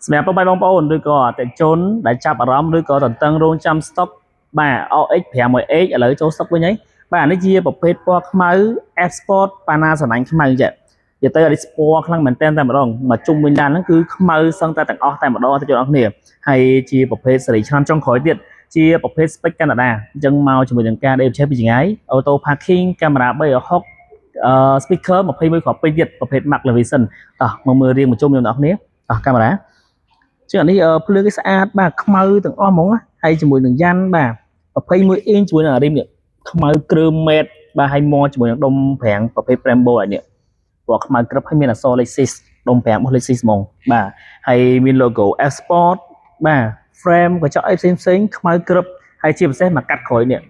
សម្រាប់បងប្អូនឬក៏អតិថិជនដែលចាប់អារម្មណ៍ឬក៏តន្ទឹងរង់ចាំ stock បាទ OX 6X ឥឡូវចូល stock វិញហើយបាទនេះជាប្រភេទពណ៌ខ្មៅ Export Panasonic ខ្មៅចេះនិយាយទៅអានេះស្ពណ៌ខ្លាំងមែនទែនតែម្ដងមកជុំវិញឡានហ្នឹងគឺខ្មៅសឹងតែទាំងអស់តែម្ដងអតិថិជនអរគ្នាហើយជាប្រភេទសេរីឆ្នាំចុងក្រោយទៀតជាប្រភេទ spec កាណាដាអញ្ចឹងមកជាមួយនឹងការដេបចេះពីចង្អាយ auto parking កាមេរ៉ា360 speaker 21គ្រាប់ពេញទៀតប្រភេទ Max Levision តោះមកមើលរៀងមកជុំខ្ញុំអ្នកនរអស់កាមេរ៉ាជាងនេះភ្លើងស្អាតបាទខ្មៅទាំងអស់ហ្មងហើយជាមួយនឹងយ៉ាន់បាទ21អ៊ីងជាមួយនឹងអារីមនេះខ្មៅគ្រើមម៉ែតបាទហើយមកជាមួយនឹងដុំប្រាំងប្រភេទ Brembo អានេះពណ៌ខ្មៅក្រឹបហើយមានអក្សរ Lexus ដុំប្រាំងរបស់ Lexus ហ្មងបាទហើយមាន logo Export បាទ frame កញ្ចក់អីផ្សេងខ្មៅក្រឹបហើយជាពិសេសមកកាត់ក្រោយនេះ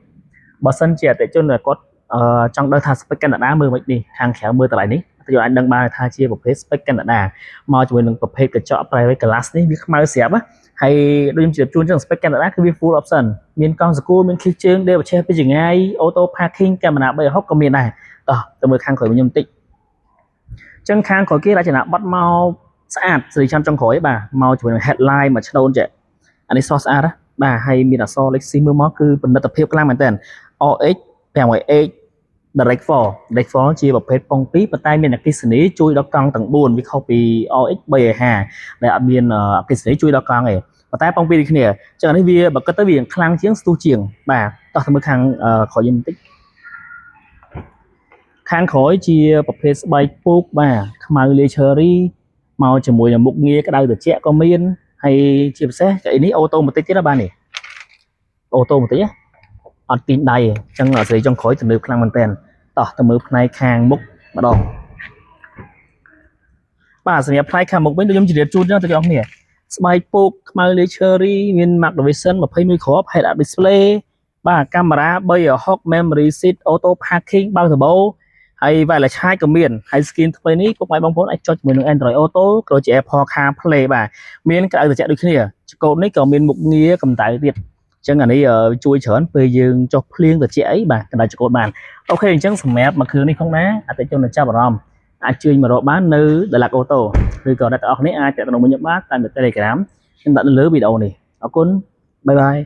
បើសិនជាអតិថិជនគាត់ចង់ដឹងថា spec កាណាដាមើលមិននេះខាងក្រៅមើលតម្លៃនេះយើងអាចដឹងបានថាជាប្រភេទ spec កាណាដាមកជាមួយនឹងប្រភេទកញ្ចក់ private glass នេះវាខ្មៅស្រាប់ហើយដូចខ្ញុំជម្រាបជូនចឹង spec កាណាដាគឺវា full option មានកង់សកួរមានឃ្លីសជើង ដេបឆេះពីចង្អាយ auto parking កាមេរ៉ា360ក៏មានដែរតោះទៅមើលខាងក្រោយខ្ញុំបន្តិចចឹងខាងក្រោយគេរចនាប័ទ្មមកស្អាតសេរីឆ្នាំចុងក្រោយបាទមកជាមួយនឹង headline មកឆ្នូនចេះអានេះសស្អាតបាទហើយមានអក្សរ Lexus មើលមកគឺផលិតភាពខ្លាំងមែនតើ OX 6X Direct 4 ជាប្រភេទប៉ុង2ប៉ុន្តែមានអគ្គិសនីជួយដល់កង់ទាំង4វាខុសពី OX 350ដែលអត់មានអគ្គិសនីជួយដល់កង់ទេប៉ុន្តែប៉ុង2ដូចគ្នាចឹងនេះវាបើគិតទៅវាខ្លាំងជាងស្ទុះជាងបាទតោះទៅមើលខាងក្រោយយើងបន្តិចខាងក្រោយជាប្រភេទស្បែកពូកបាទខ្មៅលាយ cherry មកជាមួយនឹងមុខងារក្តៅត្រជាក់ក៏មានហើយជាពិសេសកៅអីនេះអូតូម៉ាទិកទៀតណាបាទនេះអូតូម៉ាទិកអត់ទីនដៃអញ្ចឹងសេរីចុងក្រោយទំនើបខ្លាំងមែនតើតោះទៅមើលផ្នែកខាងមុខម្ដងបាទសម្រាប់ផ្នែកខាងមុខវិញដូចខ្ញុំជម្រាបជូនចឹងទៅអ្នកនរស្បែកពូកខ្មៅលាយ cherry មាន Max Division 21គ្រាប់ head up display បាទកាមេរ៉ា360 memory seat auto parking បើក turbo ហើយ wireless charge ក៏មានហើយ skin ថ្មីនេះពុកម៉ែបងប្អូនអាចចុចជាមួយនឹង Android Auto ក៏ជា Apple CarPlay បាទមានក្តៅត្រជាក់ដូចគ្នាឆ្កូតនេះក៏មានមុខងារកម្ដៅទៀតចឹងអានេះជួយច្រើនពេលយើងចុះភ្លៀងត្រជាក់អីបាទកណ្ដាលចកូតបានអូខេអញ្ចឹងសម្រាប់មួយគ្រឿងនេះផងណាអតិថិជនចាប់អារម្មណ៍អាចជួយមករកបាននៅ Delac Auto ឬក៏អ្នកទាំងអស់គ្នាអាចតាក់ទងជាមួយខ្ញុំបានតាម Telegram ខ្ញុំដាក់នៅលើវីដេអូនេះអរគុណបាយបាយ